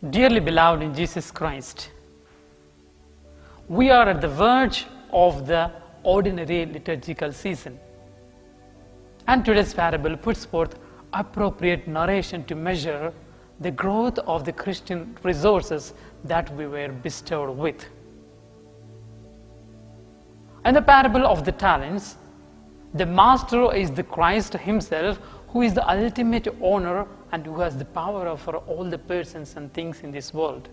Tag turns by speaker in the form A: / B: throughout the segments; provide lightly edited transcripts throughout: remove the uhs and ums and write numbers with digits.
A: Dearly beloved in Jesus Christ, we are at the verge of the ordinary liturgical season, and today's parable puts forth appropriate narration to measure the growth of the Christian resources that we were bestowed with. In the parable of the talents, the master is the Christ himself, who is the ultimate owner and who has the power over all the persons and things in this world.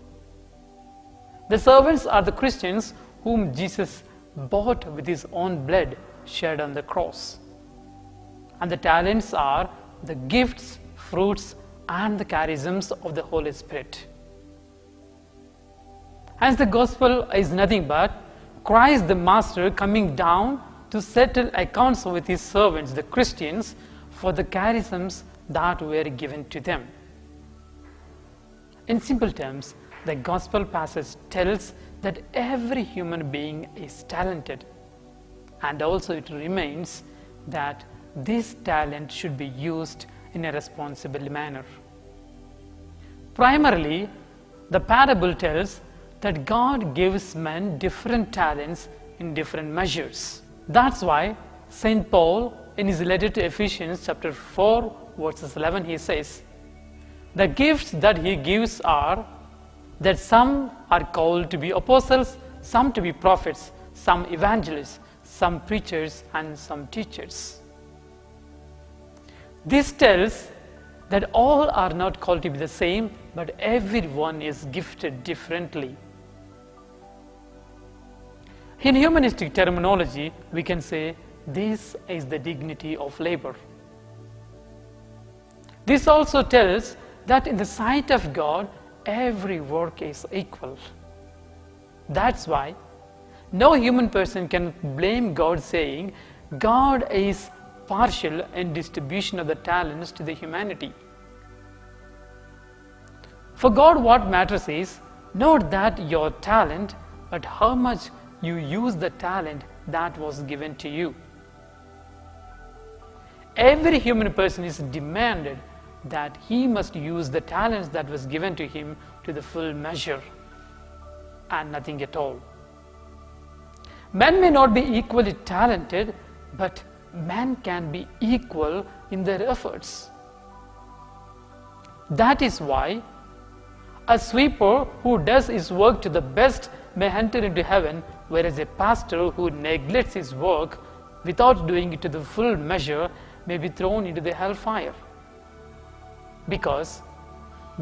A: The servants are the Christians whom Jesus bought with his own blood shed on the cross. And the talents are the gifts, fruits, and the charisms of the Holy Spirit. Hence, the gospel is nothing but Christ the Master coming down to settle accounts with his servants, the Christians, for the charisms that were given to them. In simple terms, the gospel passage tells that every human being is talented, and also it remains that this talent should be used in a responsible manner. Primarily, the parable tells that God gives men different talents in different measures. That's why St. Paul, in his letter to Ephesians chapter 4 verses 11, he says, the gifts that he gives are that some are called to be apostles, some to be prophets, some evangelists, some preachers, and some teachers. This tells that all are not called to be the same, but everyone is gifted differently. In humanistic terminology, we can say this is the dignity of labor. This also tells that in the sight of God, every work is equal. That's why no human person can blame God, saying God is partial in distribution of the talents to the humanity. For God, what matters is not that your talent, but how much you use the talent that was given to you. Every human person is demanded that he must use the talents that was given to him to the full measure and nothing at all. Men may not be equally talented, but men can be equal in their efforts. That is why a sweeper who does his work to the best may enter into heaven, whereas a pastor who neglects his work without doing it to the full measure may be thrown into the hellfire. Because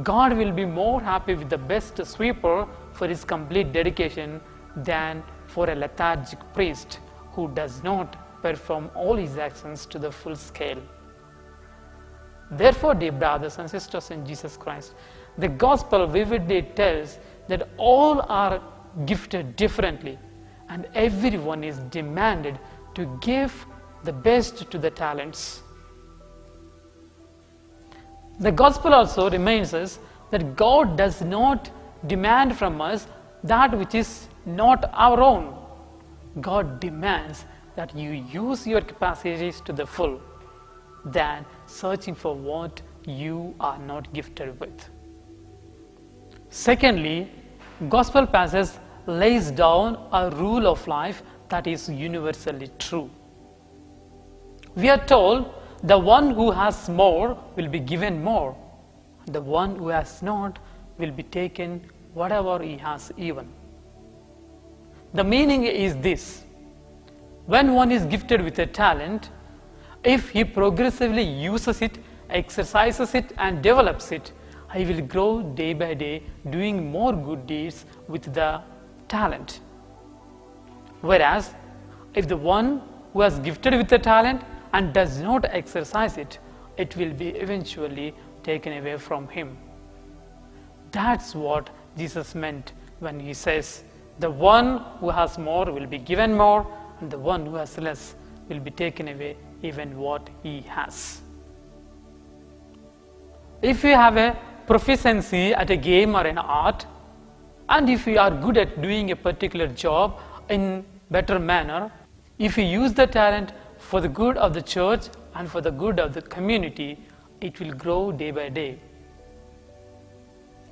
A: God will be more happy with the best sweeper for his complete dedication than for a lethargic priest who does not perform all his actions to the full scale. Therefore, dear brothers and sisters in Jesus Christ, the gospel vividly tells that all are gifted differently, and everyone is demanded to give the best to the talents. The gospel also reminds us that God does not demand from us that which is not our own. God demands that you use your capacities to the full, than searching for what you are not gifted with. Secondly, gospel passage lays down a rule of life that is universally true. We are told the one who has more will be given more. The one who has not will be taken whatever he has even. The meaning is this: when one is gifted with a talent, if he progressively uses it, exercises it, and develops it, he will grow day by day, doing more good deeds with the talent. Whereas, if the one who has gifted with the talent and does not exercise it, it will be eventually taken away from him. That's what Jesus meant when he says, the one who has more will be given more, and the one who has less will be taken away even what he has. If you have a proficiency at a game or an art, and if you are good at doing a particular job in better manner, if you use the talent for the good of the church and for the good of the community, it will grow day by day.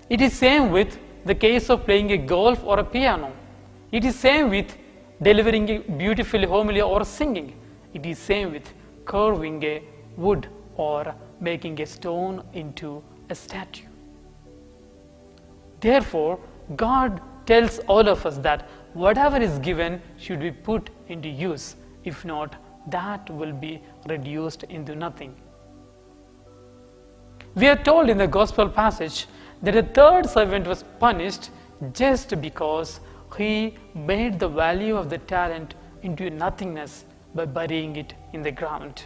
A: It is same with the case of playing a golf or a piano. It is same with delivering a beautiful homily or singing. It is same with carving a wood or making a stone into a statue. Therefore, God tells all of us that whatever is given should be put into use. If not, that will be reduced into nothing. We are told in the gospel passage that a third servant was punished just because he made the value of the talent into nothingness by burying it in the ground.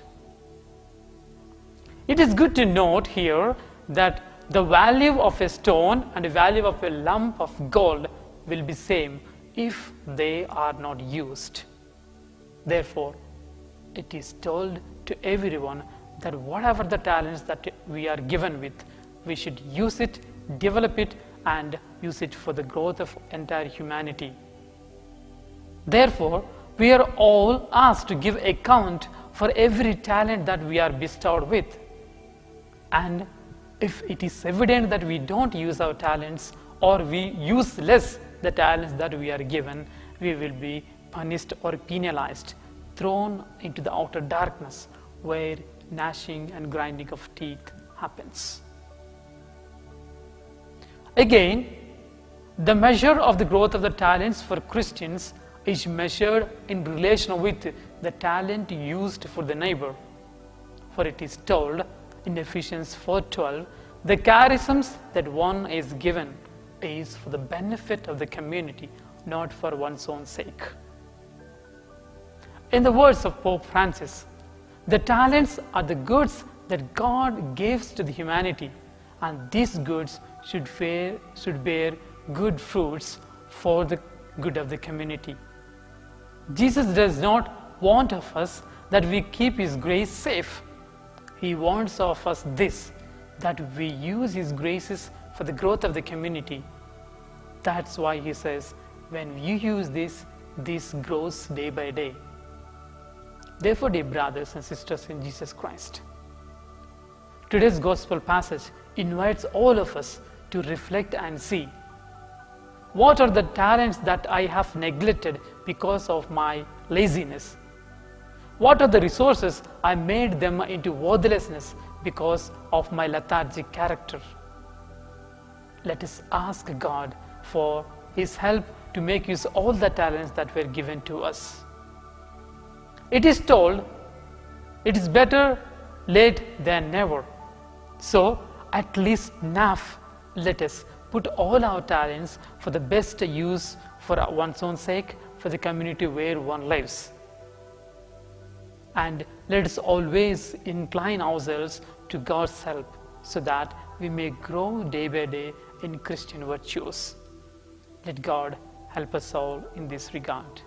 A: It is good to note here that the value of a stone and the value of a lump of gold will be same if they are not used. Therefore, it is told to everyone that whatever the talents that we are given with, we should use it, develop it, and use it for the growth of entire humanity. Therefore, we are all asked to give account for every talent that we are bestowed with. And if it is evident that we don't use our talents, or we use less the talents that we are given, we will be punished or penalized, thrown into the outer darkness where gnashing and grinding of teeth happens. Again, the measure of the growth of the talents for Christians is measured in relation with the talent used for the neighbor. For it is told in Ephesians 4:12, the charisms that one is given is for the benefit of the community, not for one's own sake. In the words of Pope Francis, the talents are the goods that God gives to the humanity, and these goods should bear good fruits for the good of the community. Jesus does not want of us that we keep His grace safe. He wants of us this, that we use His graces for the growth of the community. That's why He says, when you use this grows day by day. Therefore, dear brothers and sisters in Jesus Christ, today's gospel passage invites all of us to reflect and see, what are the talents that I have neglected because of my laziness? What are the resources I made them into worthlessness because of my lethargic character? Let us ask God for His help to make use of all the talents that were given to us. It is told, it is better late than never. So, at least now, let us put all our talents for the best use for one's own sake, for the community where one lives. And let us always incline ourselves to God's help so that we may grow day by day in Christian virtues. Let God help us all in this regard.